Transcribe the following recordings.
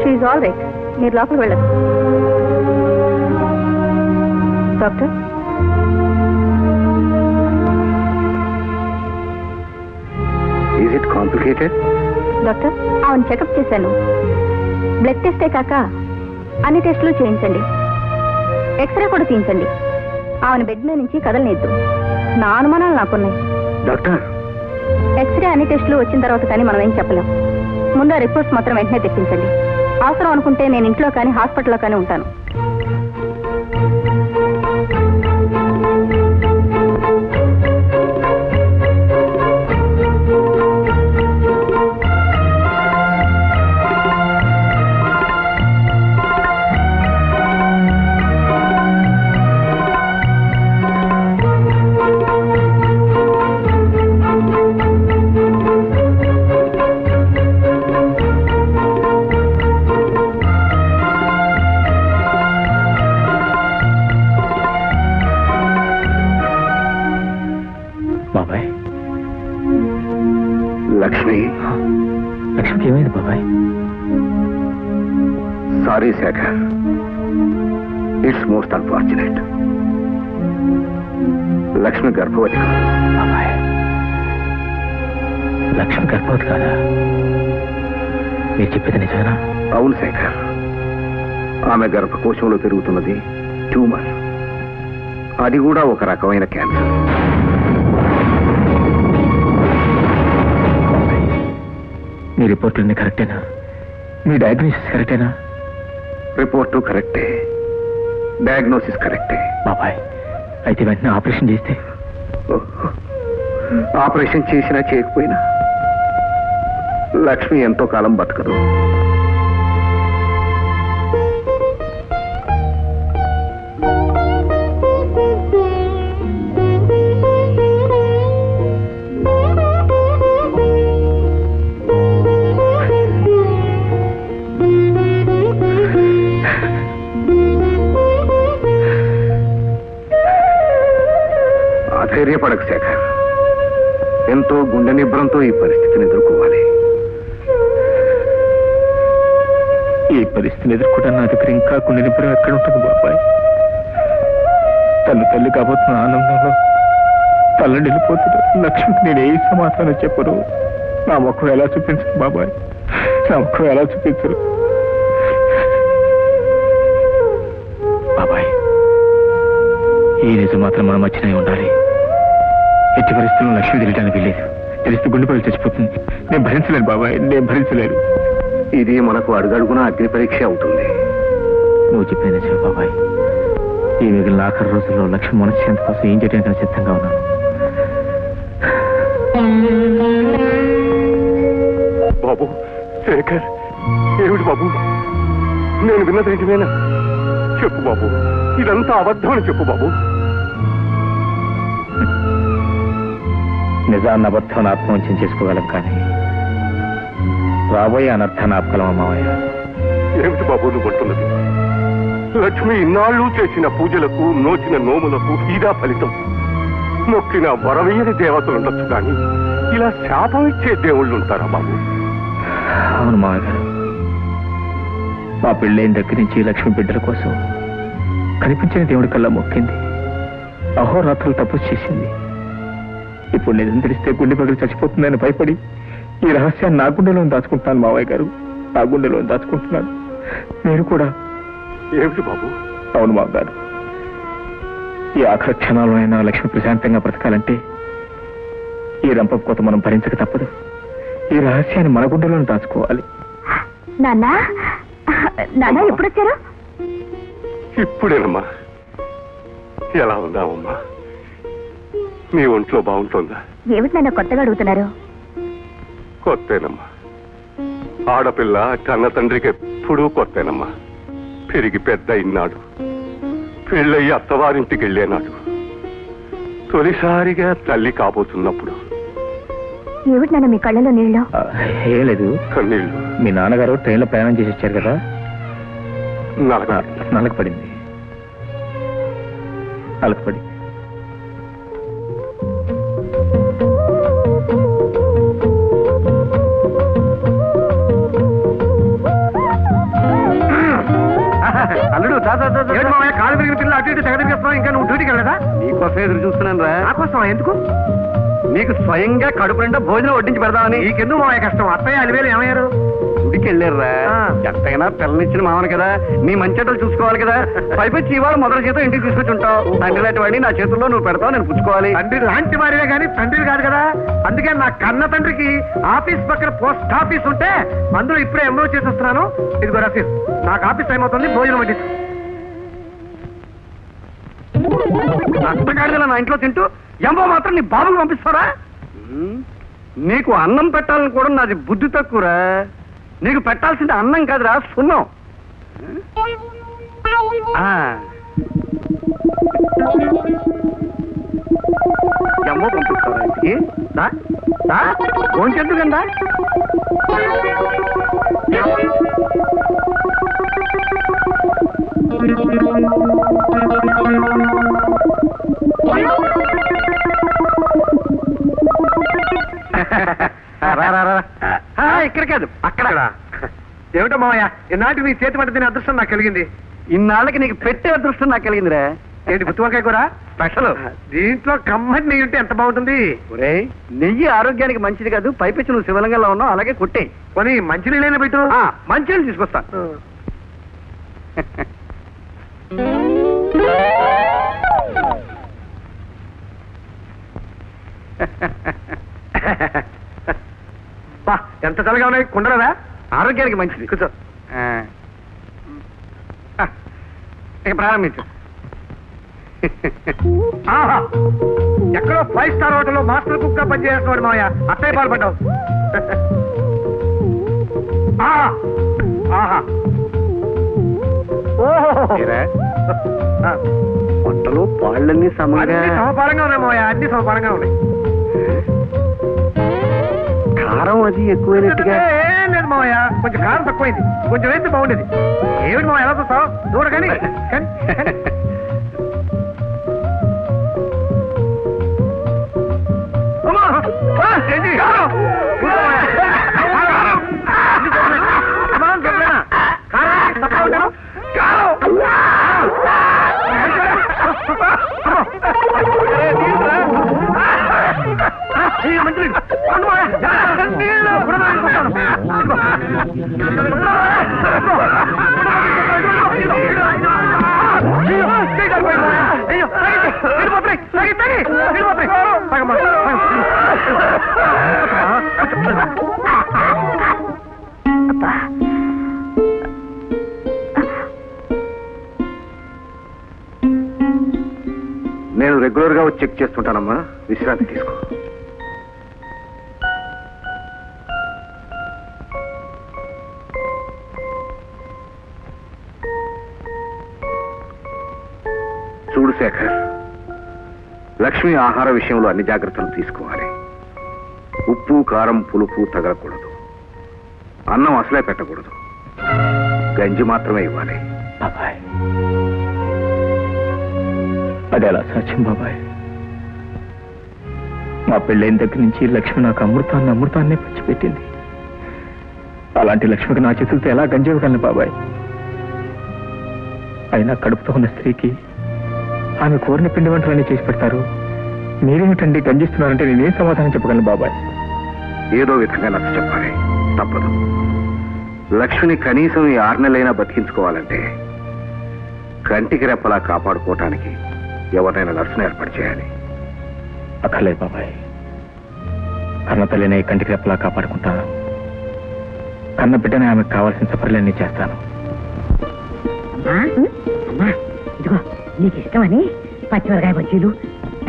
She all right. మీరు లోపలికి వెళ్ళదు. Doctor, is it complicated? Doctor, ఆమెను చెకప్ చేశాను. బ్లడ్ టెస్టే కాక అన్ని టెస్టులు చేయించండి. ఎక్స్రే కూడా తీయించండి. ఆమెను బెడ్ మీద నుంచి కదలనిద్దు. నా అనుమానాలు నాకున్నాయి. డాక్టర్, ఎక్స్రే అన్ని టెస్టులు వచ్చిన తర్వాత కానీ మనం ఏం చెప్పలేం. ముందు ఆ రిపోర్ట్స్ మాత్రం వెంటనే తెప్పించండి. అవసరం అనుకుంటే నేను ఇంట్లో కానీ హాస్పిటల్లో కానీ ఉంటాను. లక్ష్మికి ఏమైంది బాబాయ్? Sorry Shekhar, it's most unfortunate. Lakshmi గర్భవతి కాదు. బాబాయ్, లక్ష్మి గర్భవతి కాదా? మీరు చెప్పేది నిజమేనా? అవును శేఖర్, ఆమె గర్భకోశంలో పెరుగుతున్నది ట్యూమర్. అది కూడా ఒక రకమైన క్యాన్సర్. మీ రిపోర్టులన్నీ కరెక్టేనా? మీ డయాగ్నోసిస్ కరెక్టేనా? రిపోర్టు కరెక్టే, డయాగ్నోసిస్ కరెక్టే. బాబాయ్, అయితే వెంటనే ఆపరేషన్ చేస్తే? ఆపరేషన్ చేసినా చేయకపోయినా లక్ష్మి ఎంతో కాలం బతకదు. ధైర్యపడకు శేఖర్, ఎంతో గుండె నిబ్రంతో ఈ పరిస్థితిని ఎదుర్కోవాలి. ఈ పరిస్థితిని ఎదుర్కోవడం నా దగ్గర ఇంకా గుండె నిబ్రం ఎక్కడ ఉంటుంది బాబాయ్? తల్లి కాబోతున్న ఆనందంలో తల్లని వెళ్ళిపోతుంది. లక్ష్మికి నేను ఏ సమాధానం చెప్పను. నా ముఖం ఎలా చూపించరు బాబాయ్? నా ముఖం ఎలా చూపించరు బాబాయ్? ఈ నిజం మాత్రం మనం మర్చినే ఉండాలి. ఎట్టి పరిస్థితుల్లో లక్ష్మి తెలియడానికి వెళ్ళలేదు. తెలిస్తే గుండె పగిలి చచ్చిపోతుంది. నేను భరించలేను బాబాయ్, నేను భరించలేను. ఇది మనకు అడుగడుగునా అగ్ని పరీక్ష అవుతుంది. నువ్వు చెప్పేది నిజమే బాబాయ్. ఈ మిగిలిన ఆఖరి రోజుల్లో లక్ష్మి మనశ్శాంతి కోసం ఏం చేయడానికి సిద్ధంగా ఉన్నాను. బాబు, శేఖర్, ఏమిటి బాబు నేను విన్నది నిజమేనా? చెప్పు బాబు, ఇదంతా అబద్ధం అని చెప్పు బాబు. నిజాన్ని అబద్ధాన్ని ఆత్మవంచం చేసుకోగలం, కానీ రాబోయే అనర్థాన్ని ఆపగలమా మావయ్య? ఏమిటి బాబు నువ్వు అంటున్నది? లక్ష్మి ఇన్నాళ్ళు చేసిన పూజలకు, నోచిన నోములకు ఇదా ఫలితం? మొక్కిన వరవేయని దేవతలు ఉండొచ్చు, కానీ ఇలా శాపం ఇచ్చే దేవుళ్ళు ఉంటారా బాబు? అవును మావయ్య గారు, మా పెళ్ళైన దగ్గర నుంచి లక్ష్మి బిడ్డల కోసం కనిపించిన దేవుడి కల్లా మొక్కింది. అహోరాత్రులు తపస్సు చేసింది. ఇప్పుడు నిజం తెలిస్తే గుండె పగిలి చచ్చిపోతుందని భయపడి ఈ రహస్యాన్ని నా గుండెలో దాచుకుంటున్నాను మావయ్య గారు. నా గుండెలో దాచుకుంటున్నాను. నేను కూడా. ఏమిటి బాబు? అవును మావ గారు, ఈ ఆఖరి క్షణాల్లో అయినా లక్ష్మి ప్రశాంతంగా బ్రతకాలంటే ఈ రంపం కోత మనం భరించక తప్పదు. ఈ రహస్యాన్ని మన గుండెలో దాచుకోవాలి. నాన్నా, ఎప్పుడు వచ్చారు? ఇప్పుడేనమ్మా. ఎలా ఉందామమ్మా? మీ ఒంట్లో బాగుంటుందా? ఏమిటి నాన్న కొత్తగా అడుగుతున్నారు? కొత్తేనమ్మా. ఆడపిల్ల కన్న తండ్రికి ఎప్పుడూ కొత్తేనమ్మా. పెరిగి పెద్ద ఇన్నాడు, పెళ్ళయ్యి అత్తవారింటికి వెళ్ళేనాడు, తొలిసారిగా తల్లి కాబోతున్నప్పుడు ఏమిటి నాన్న మీ కళ్ళలో నీళ్ళు? ఏం లేదు, కన్నీళ్ళు మీ నాన్నగారు ట్రైన్లో ప్రయాణం చేసి వచ్చారు కదా, నలక పడింది. అల్లుడు కాలు తిరిగిన పిల్లలు అటు ఇటు తెగదిరిగేస్తున్నావు. ఇంకా నువ్వు డ్యూటీకి వెళ్ళదా? నీకోసం ఎదురు చూస్తున్నాను రా. నాకోసం ఎందుకు? నీకు స్వయంగా కడుపు నిండా భోజనం వడ్డించి పెడదామని. నీకెందుకు మామయ్య కష్టం? అత్తయ్య అలివేలు ఏమయ్యారు? గుడికి వెళ్ళారురా. ఎంతైనా పిల్లనిచ్చిన మామని కదా, నీ మంచెటలు చూసుకోవాలి కదా. పైపొచ్చి ఇవాళ మొదటి చేత ఇంటికి తీసుకొచ్చి ఉంటావు. తండ్రి లాంటి వాడిని నా చేతుల్లో నువ్వు పెడతావు, నేను పుచ్చుకోవాలి. తండ్రి లాంటి వాడివే కానీ తండ్రి కాదు కదా. అందుకే నా కన్న తండ్రికి ఆఫీస్ పక్కన పోస్ట్ ఆఫీస్ ఉంటే అందులో ఇప్పుడే ఎంఓ చేసి వస్తున్నాను. ఇదిగో రసీదు. నాకు ఆఫీస్ టైం అవుతుంది, భోజనం వడ్డించు. కష్టకాడిగా నా ఇంట్లో తింటూ ఎంబో మాత్రం నీ బాబుకు పంపిస్తారా? నీకు అన్నం పెట్టాలని కూడా నాది బుద్ధి తక్కువరా. నీకు పెట్టాల్సింది అన్నం కాదురా, సున్నం. ఎంబో పంపిస్తారా ఇంటికి? భోంచెందుకందా? ఇక్కడ కాదు, అక్కడ. ఏమిటో మావయ్య, ఇన్నాటి నీ చేతి వంట తినే అదృష్టం నాకు కలిగింది. ఇన్నాళ్ళకి నీకు పెట్టే అదృష్టం నాకు కలిగిందిరా. ఏంటి గుత్తివంకాయ కూర స్పెషల్? దీంట్లో కమ్మటి నెయ్యి ఉంటే ఎంత బాగుంటుంది. ఒరే, నెయ్యి ఆరోగ్యానికి మంచిది కాదు. పైపెచ్చి నువ్వు శివలింగంలో ఉన్నావు, అలాగే కొట్టే. కొని మంచినీళ్ళైనా పెట్టు. మంచినీళ్ళు తీసుకొస్తా. ఎంత చల్లగా ఉన్నాయి కుండలవా? ఆరోగ్యానికి మంచిది. కూర్చో. ఇక ప్రారంభించు. ఎక్కడో 5 స్టార్ హోటల్లో మాస్టర్ కుక్ గా పనిచేస్తున్నాడు మావయ్య. అత్తయ్య పాల్పడ్డావు. వంటలు పాళ్ళన్నీ సమపారంగా ఉన్నాయి మావయ్య, అన్ని సమపారంగా ఉన్నాయి. కారం అది ఎక్కువైనట్టుగా ఏం లేదు మావయ్య, కొంచెం కారం తక్కువైంది. కొంచెం వేస్తే బాగుండేది. ఏమిటి మావయ్య ఎలా చూస్తావు? చూడ కానీ నేను రెగ్యులర్ గా వచ్చి చెక్ చేస్తుంటానమ్మా. విశ్రాంతి తీసుకో. చూడు శేఖర్, లక్ష్మి ఆహార విషయంలో అన్ని జాగ్రత్తలు తీసుకోవాలి. ఉప్పు కారం పులుపు తగలకూడదు. అన్నం అసలే పెట్టకూడదు. గంజి మాత్రమే ఇవ్వాలి. బాబాయ్, అది ఎలా సాధ్యం బాబాయ్? మా పెళ్ళైన దగ్గర నుంచి లక్ష్మి నాకు అమృతాన్నే పంచిపెట్టింది. అలాంటి లక్ష్మికి నా చేతులతో ఎలా గంజి ఇవ్వగలను బాబాయ్? అయినా కడుపుతో ఉన్న స్త్రీకి ఆమె కోరిన పిండి వంటలన్నీ చేసి పెడతారు. మీరేమిటండి గంజిస్తున్నారంటే నేనేం సమాధానం చెప్పగలను బాబాయ్? ఏదో విధంగా నచ్చ చెప్పాలి, తప్పదు. లక్ష్మిని కనీసం ఈ 6 నెలలైనా బతికించుకోవాలంటే కంటికి రెప్పలా కాపాడుకోవటానికి ఎవరైనా నర్సును ఏర్పాటు చేయాలి. అక్కర్లేదు బాబాయ్, కన్న తల్లిని కంటికి రెప్పలా కాపాడుకుంటాను. కన్న బిడ్డని ఆమెకు కావాల్సిన సఫర్లన్నీ చేస్తాను. ఇదిగో నీకు ఇష్టమని పచ్చిమిరకాయ బజ్జీలు,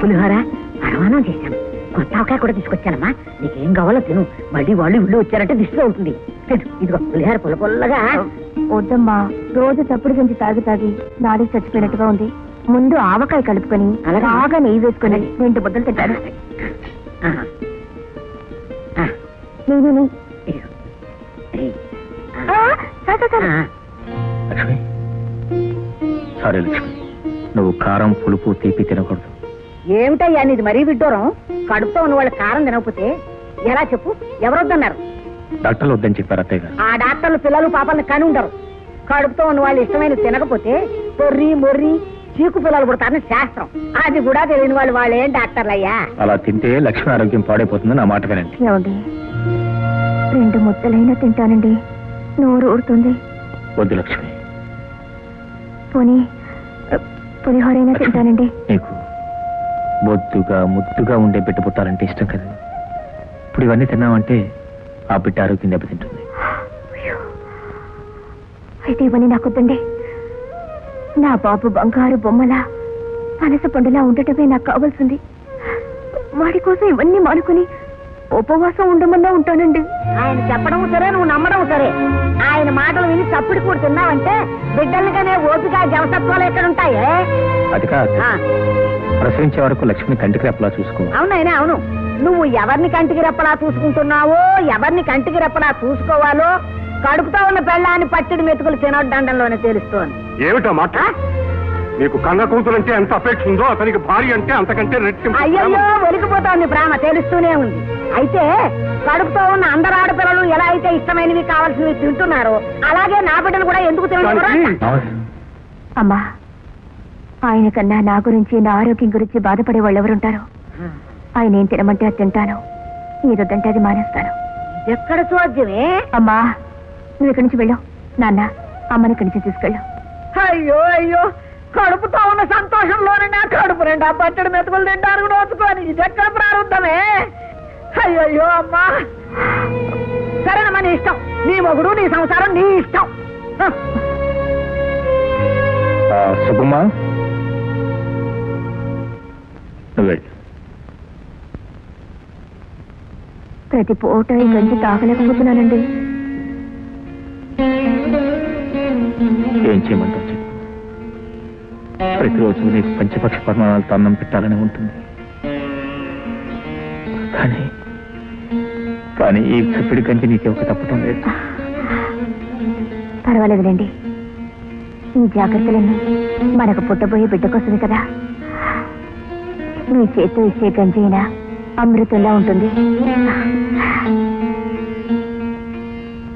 పులిహోర, పరమానం చేశాను. కొత్త ఆవకాయ కూడా తీసుకొచ్చానమ్మా. నీకేం కావాలో తిను. మళ్ళీ వాళ్ళు ఇల్లు వచ్చారంటే దిష్టి అవుతుంది. ఇదిగో పులిహోర పుల్లగా. వద్దమ్మా, రోజు తప్పుడు గంజి తాగి నాడి చచ్చిపోయినట్టుగా ఉంది. ముందు ఆవకాయ కలుపుకొని బాగా నెయ్యి వేసుకొని 2 ముద్దలు తింటాను. నేను ఇదిగో. ఏయ్. ఆ. లక్ష్మి సారీ లక్ష్మి, నువ్వు కారం పులుపు తీపి తినకూడదు. ఏమిటయ్యా నీది మరీ విడ్డూరం? కడుపుతో ఉన్న వాళ్ళు కారం తినకపోతే ఎలా చెప్పు? ఎవరొద్దన్నారు? డాక్టర్లు వద్దని చెప్పారు అత్తయ్య గారు. ఆ డాక్టర్లు పిల్లలు పాపల్ని కని ఉండరు. కడుపుతో ఉన్న వాళ్ళు ఇష్టమైన తినకపోతే పొర్రి మొర్రి చీకు పిల్లలు పుడతారని శాస్త్రం. అది కూడా తెలియని వాళ్ళు వాళ్ళేం డాక్టర్లు అయ్యా? అలా తింటే లక్ష్మి ఆరోగ్యం పాడైపోతుంది, నా మాట వినండి. ఏమండి 2 ముద్దలైనా తింటానండి, నోరు ఊరుతుంది. వద్దు లక్ష్మి. పోనీ పులిహోరైనా తింటానండి. నీకు బొద్దుగా ముద్దుగా ఉండే బిడ్డ పుట్టాలంటే ఇష్టం కదా. ఇప్పుడు ఇవన్నీ తిన్నామంటే ఆ బిడ్డ ఆరోగ్యం దెబ్బతింటుంది. అయితే ఇవన్నీ నాకొద్దండి. నా బాబు బంగారు బొమ్మలా పనస పండులా ఉండటమే నాకు కావాల్సింది. వాడి కోసం ఇవన్నీ మానుకుని ఉపవాసం ఉండమన్నా ఉంటానండి. ఆయన చెప్పడం సరే, నువ్వు నమ్మడం సరే. ఆయన మాటలు విని తప్పుడు కూడా తిన్నావంటే బిడ్డలుగానే ఓపిక జవసత్వాలు ఎక్కడ ఉంటాయే? అది కాదు, ప్రసవించే వరకు లక్ష్మిని కంటికి రెప్పలా చూసుకో. అవునైనా అవును. నువ్వు ఎవరిని కంటికి రెప్పలా చూసుకుంటున్నావో, ఎవరిని కంటికి రెప్పలా చూసుకోవాలో కడుపుతో ఉన్న పెళ్ళాన్ని పట్టిడి మెతుకులు తినొద్దండంలోనే తెలుస్తోంది. ఏమిటా మాట? నీకు కన్న కూతురంటే ఎంత అపేక్ష ఉందో అతనికి భార్య అంటే అంతకంటే రెట్టింపు ప్రేమ. అయ్యయ్యో వెలిగిపోతోంది ప్రేమ, తెలుస్తూనే ఉంది. అయితే కడుపుతో ఉన్న అందరు ఆడపిల్లలు ఎలా అయితే ఇష్టమైనవి కావాల్సినవి తింటున్నారో అలాగే నా బిడ్డలు కూడా ఎందుకు తినకూడదు? దానికి అమ్మా, ఆయన కన్నా నా గురించి, నా ఆరోగ్యం గురించి బాధపడే వాళ్ళు ఎవరుంటారు? ఆయన ఏం తినమంటే అది తింటాను, ఏదొద్దంటే అది మానేస్తాను. ఎక్కడ చూద్యమే? అమ్మా, నువ్వు ఇక్కడి నుంచి వెళ్ళు. నాన్న, అమ్మని ఇక్కడి నుంచి తీసుకెళ్ళు. అయ్యో అయ్యో, కడుపుతో ఉన్న సంతోషంలోనే నా కడుపు రెండా పచ్చడి మెతుకులు తింటారు నోచుకొని ఇదెక్కడ ప్రారంభమే? అయ్యో అమ్మా. సరేనమ్మా, నీ ఇష్టం. నీ మొగుడు, నీ సంసారం, నీ ఇష్టం. సుబ్బమ్మ నువ్వు వెళ్ళు. ప్రతి పూట ఈ గంజి తాగలేకపోతున్నానండి. ఏం చేయమంటావు చెప్పు. ప్రతిరోజు నీకు పంచపక్ష పరిమాణాలతో అన్నం పెట్టాలని ఉంటుంది, కానీ ఈ చప్పిడి కంటి నీకే ఒక తప్పటం లేదు. పర్వాలేదులేండి, ఈ జాగ్రత్తలన్నీ మనకు పుట్టబోయే బిడ్డ కోసమే కదా. మీ చేత్తో ఇచ్చే గంజి అయినా అమృతంలా ఉంటుంది.